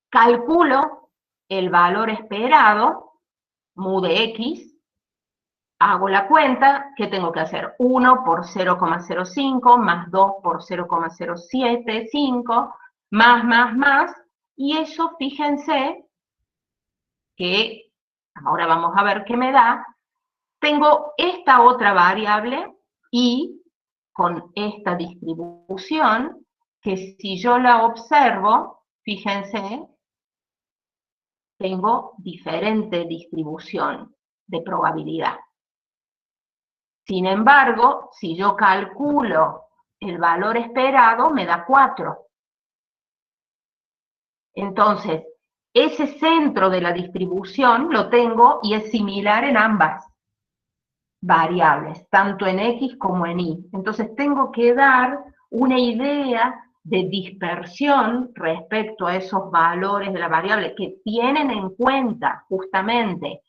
Calculo el valor esperado, mu de x, hago la cuenta, ¿qué tengo que hacer? 1 por 0,05, más 2 por 0,075, más, y eso, fíjense, que ahora vamos a ver qué me da. Tengo esta otra variable, y con esta distribución, que si yo la observo, fíjense, tengo diferente distribución de probabilidad. Sin embargo, si yo calculo el valor esperado, me da 4. Entonces, ese centro de la distribución lo tengo y es similar en ambas variables, tanto en X como en Y. Entonces, tengo que dar una idea de dispersión respecto a esos valores de la variable que tienen en cuenta justamente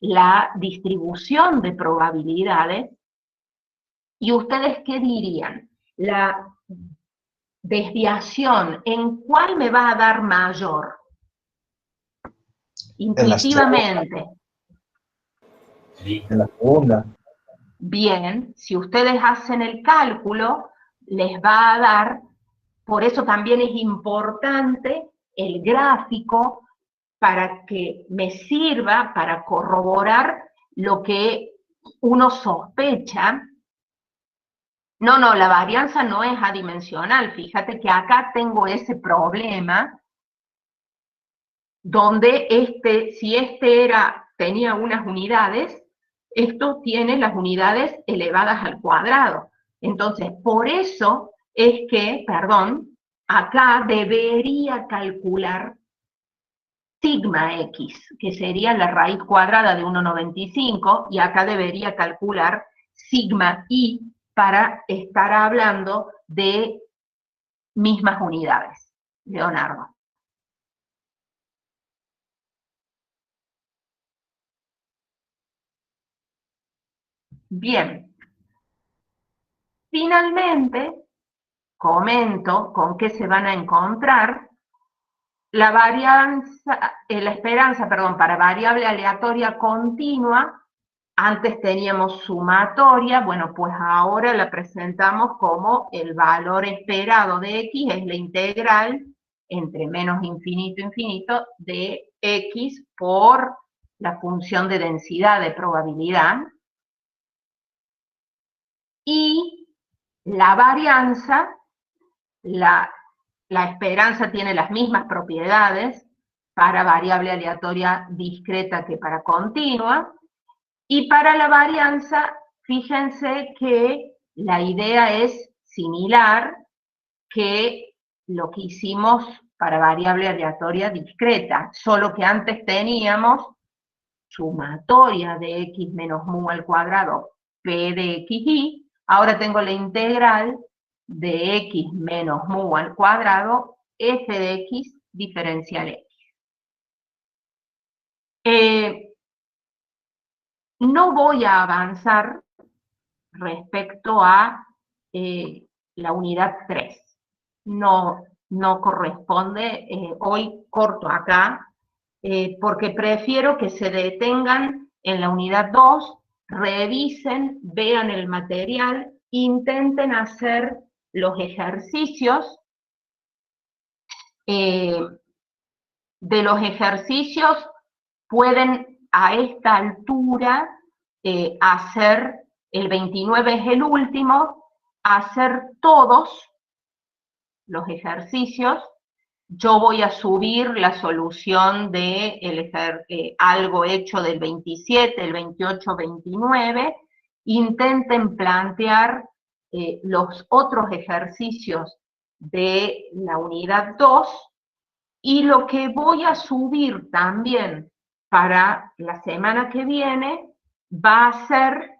la distribución de probabilidades. ¿Y ustedes qué dirían? La desviación, ¿en cuál me va a dar mayor? Intuitivamente. En la segunda. Bien, si ustedes hacen el cálculo, les va a dar. Por eso también es importante el gráfico para que me sirva para corroborar lo que uno sospecha. No, la varianza no es adimensional. Fíjate que acá tengo ese problema donde si tenía unas unidades, esto tiene las unidades elevadas al cuadrado. Entonces, por eso es que, acá debería calcular sigma x, que sería la raíz cuadrada de 1,95, y acá debería calcular sigma y para estar hablando de mismas unidades. Leonardo. Bien. Finalmente, comento con qué se van a encontrar. La esperanza, para variable aleatoria continua, antes teníamos sumatoria, bueno, pues ahora la presentamos como el valor esperado de x es la integral entre menos infinito e infinito de x por la función de densidad de probabilidad. Y la varianza, la esperanza tiene las mismas propiedades para variable aleatoria discreta que para continua. Y para la varianza, fíjense que la idea es similar que lo que hicimos para variable aleatoria discreta, solo que antes teníamos sumatoria de x menos mu al cuadrado p de xy, ahora tengo la integral de x menos mu al cuadrado f de x diferencial x. No voy a avanzar respecto a la unidad 3. No corresponde, hoy corto acá, porque prefiero que se detengan en la unidad 2, revisen, vean el material, intenten hacer los ejercicios. De los ejercicios pueden a esta altura hacer, el 29 es el último, hacer todos los ejercicios. Yo voy a subir la solución de algo hecho del 27, el 28, 29. Intenten plantear los otros ejercicios de la unidad 2, y lo que voy a subir también para la semana que viene va a ser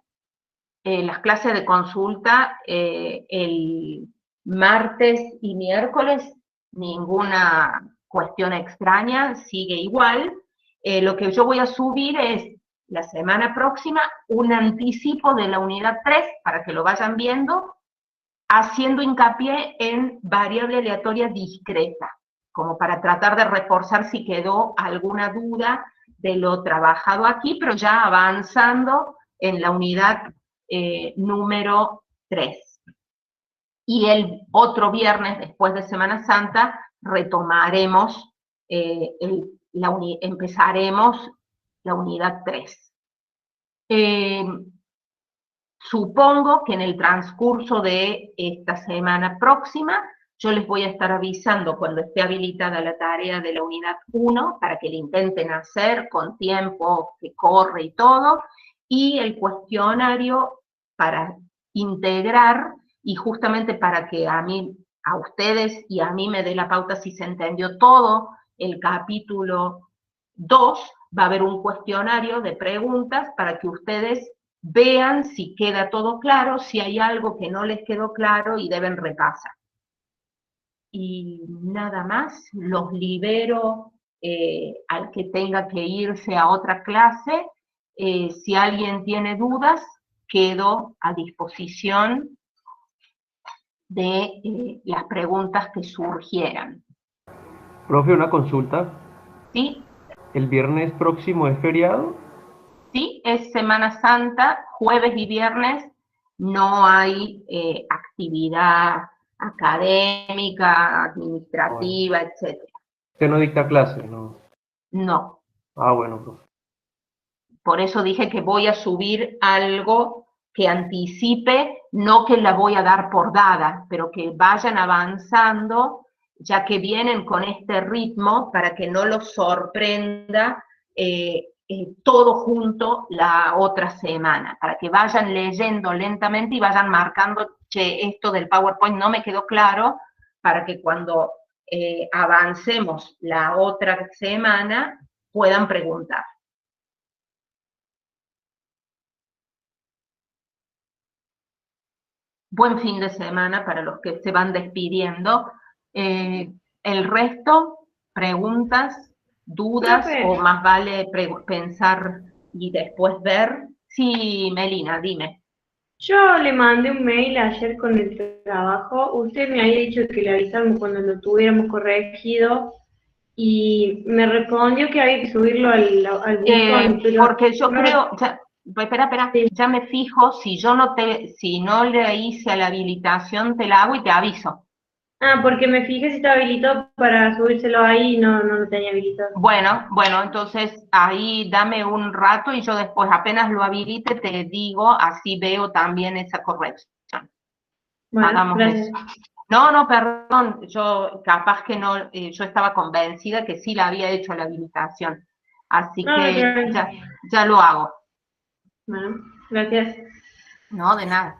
las clases de consulta el martes y miércoles. Ninguna cuestión extraña, sigue igual. Lo que yo voy a subir es la semana próxima un anticipo de la unidad 3 para que lo vayan viendo, haciendo hincapié en variable aleatoria discreta, como para tratar de reforzar si quedó alguna duda de lo trabajado aquí, pero ya avanzando en la unidad número 3. Y el otro viernes, después de Semana Santa, retomaremos, empezaremos la unidad 3. Supongo que en el transcurso de esta semana próxima, yo les voy a estar avisando cuando esté habilitada la tarea de la unidad 1, para que la intenten hacer con tiempo que corre y todo, y el cuestionario para integrar, y justamente para que a ustedes y a mí me dé la pauta si se entendió todo el capítulo 2, va a haber un cuestionario de preguntas para que ustedes vean si queda todo claro, si hay algo que no les quedó claro y deben repasar. Y nada más, los libero al que tenga que irse a otra clase. Si alguien tiene dudas, quedo a disposición de las preguntas que surgieran. Profe, una consulta. ¿Sí? ¿El viernes próximo es feriado? Sí, es Semana Santa, jueves y viernes no hay actividad académica, administrativa, etc. ¿Usted no dicta clase, no? No. Ah, bueno, profe. Por eso dije que voy a subir algo que anticipe, no que la voy a dar por dada, pero que vayan avanzando, ya que vienen con este ritmo, para que no los sorprenda todo junto la otra semana, para que vayan leyendo lentamente y vayan marcando, che, esto del PowerPoint no me quedó claro, para que cuando avancemos la otra semana puedan preguntar. Buen fin de semana para los que se van despidiendo. El resto, preguntas, dudas, Profe. o más vale pensar y después ver. Sí, Melina, dime. Yo le mandé un mail ayer con el trabajo. Usted me había dicho que le avisáramos cuando lo tuviéramos corregido y me respondió que había que subirlo al buzón, pero Porque yo no creo, espera, ya me fijo, si no le hice a la habilitación, te la hago y te aviso. Ah, porque me fijé si estaba habilitado para subírselo ahí y no lo tenía habilitado. Bueno, entonces ahí dame un rato y yo después apenas lo habilite te digo, así veo también esa corrección. Bueno, Hagamos gracias. eso. No, perdón, yo capaz que no, yo estaba convencida que sí la había hecho la habilitación, así que ya lo hago. Bueno, gracias. No, de nada.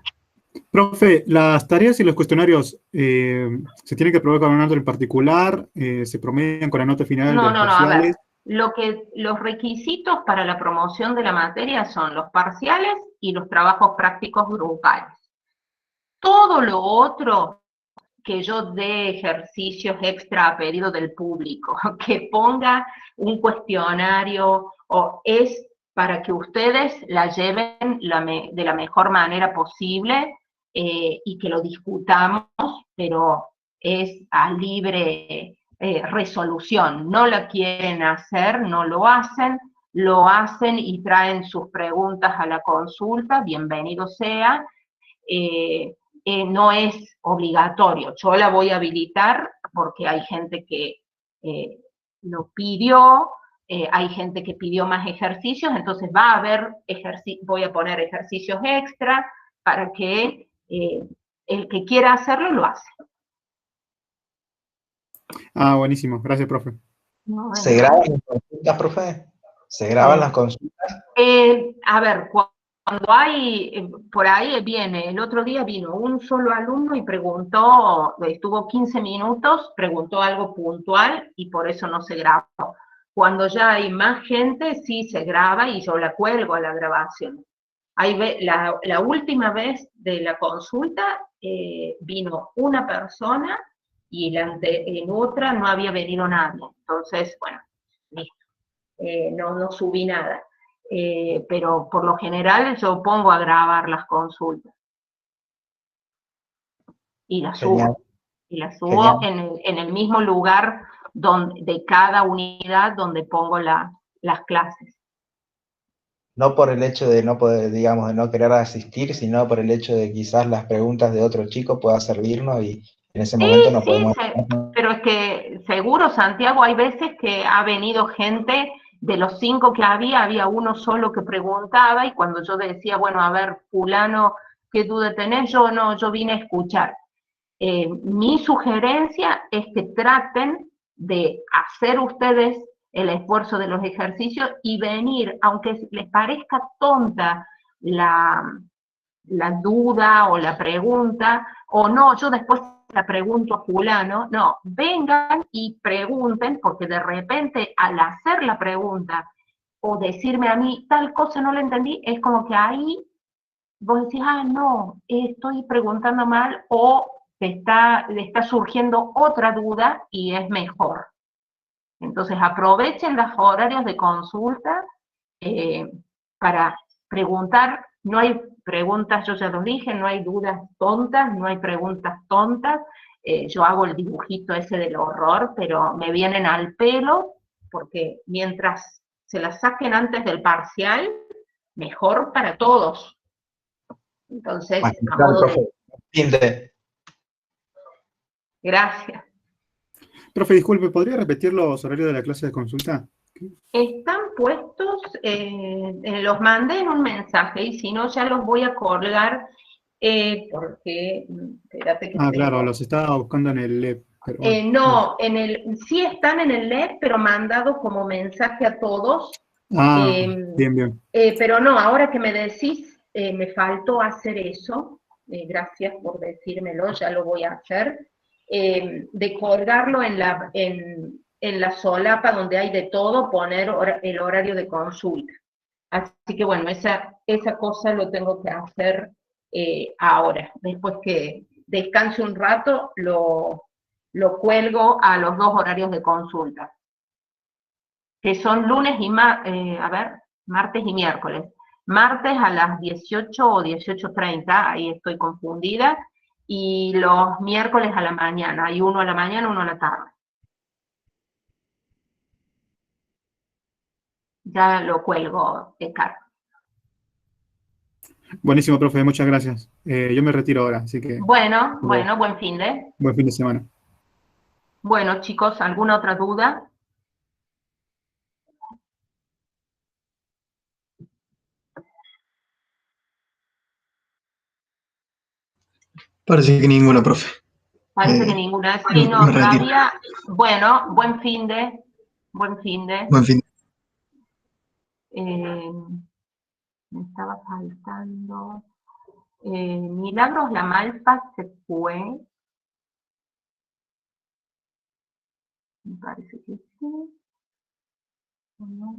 Profe, las tareas y los cuestionarios se tienen que probar con una nota en particular, se promedian con la nota final de los A ver, parciales. los requisitos para la promoción de la materia son los parciales y los trabajos prácticos grupales. Todo lo otro que yo dé ejercicios extra a pedido del público, que ponga un cuestionario, o es para que ustedes la lleven de la mejor manera posible y que lo discutamos, pero es a libre resolución. No la quieren hacer, no lo hacen y traen sus preguntas a la consulta, bienvenido sea. No es obligatorio, yo la voy a habilitar porque hay gente que lo pidió, hay gente que pidió más ejercicios, entonces va a haber voy a poner ejercicios extra para que el que quiera hacerlo lo hace. Ah, buenísimo. Gracias, profe. No, ¿Se graban las consultas, profe? ¿Se graban las consultas? A ver, cuando hay, por ahí viene, el otro día vino un solo alumno y preguntó, estuvo 15 minutos, preguntó algo puntual y por eso no se grabó. Cuando ya hay más gente, sí se graba y yo la cuelgo a la grabación. La última vez de la consulta vino una persona y en otra no había venido nadie. Entonces, bueno, listo. No subí nada. Pero por lo general yo pongo a grabar las consultas. Y las subo. Y las subo en el mismo lugar de cada unidad donde pongo las clases. No por el hecho de no poder, digamos, de no querer asistir, sino por el hecho de quizás las preguntas de otro chico puedan servirnos y en ese momento no podemos... Pero es que seguro, Santiago, hay veces que ha venido gente, de los 5 que había uno solo que preguntaba, y cuando yo decía, bueno, a ver, fulano, ¿qué duda tenés? Yo vine a escuchar. Mi sugerencia es que traten de hacer ustedes el esfuerzo de los ejercicios y venir, aunque les parezca tonta la duda o la pregunta, o no, yo después la pregunto a fulano, no, vengan y pregunten, porque de repente al hacer la pregunta o decirme a mí tal cosa no la entendí, es como que ahí vos decís, no, estoy preguntando mal, o le está surgiendo otra duda y es mejor. Entonces aprovechen los horarios de consulta para preguntar. No hay preguntas, yo ya lo dije, no hay dudas tontas, no hay preguntas tontas. Yo hago el dibujito ese del horror, pero me vienen al pelo, porque mientras se las saquen antes del parcial, mejor para todos. Entonces, a modo de... Gracias. Profe, disculpe, ¿podría repetir los horarios de la clase de consulta? Están puestos, los mandé en un mensaje, y si no ya los voy a colgar, porque, espérate que Claro, los estaba buscando en el LEP. Pero bueno, no, sí están en el LEP, pero mandado como mensaje a todos. Bien. Pero no, ahora que me decís, me faltó hacer eso, gracias por decírmelo, ya lo voy a hacer, de colgarlo en la solapa donde hay de todo, poner el horario de consulta. Así que bueno, esa cosa lo tengo que hacer ahora. Después que descanse un rato, lo cuelgo a los 2 horarios de consulta, que son lunes y martes y miércoles. Martes a las 18 o 18:30, ahí estoy confundida, y los miércoles a la mañana, hay uno a la mañana, uno a la tarde. Ya lo cuelgo, Carlos. Buenísimo, profe, muchas gracias. Yo me retiro ahora, así que... Bueno, buen fin de. Buen fin de semana. Bueno, chicos, ¿alguna otra duda? Parece que ninguna, profe. Parece que ninguna. Sí, no, había... Bueno, buen fin de. Buen fin de. Buen fin. Me estaba faltando... Milagros La Malfa se fue. Me parece que sí. No.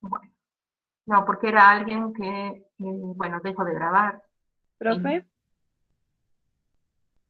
Bueno. No, porque era alguien que, bueno, dejo de grabar. ¿Profe?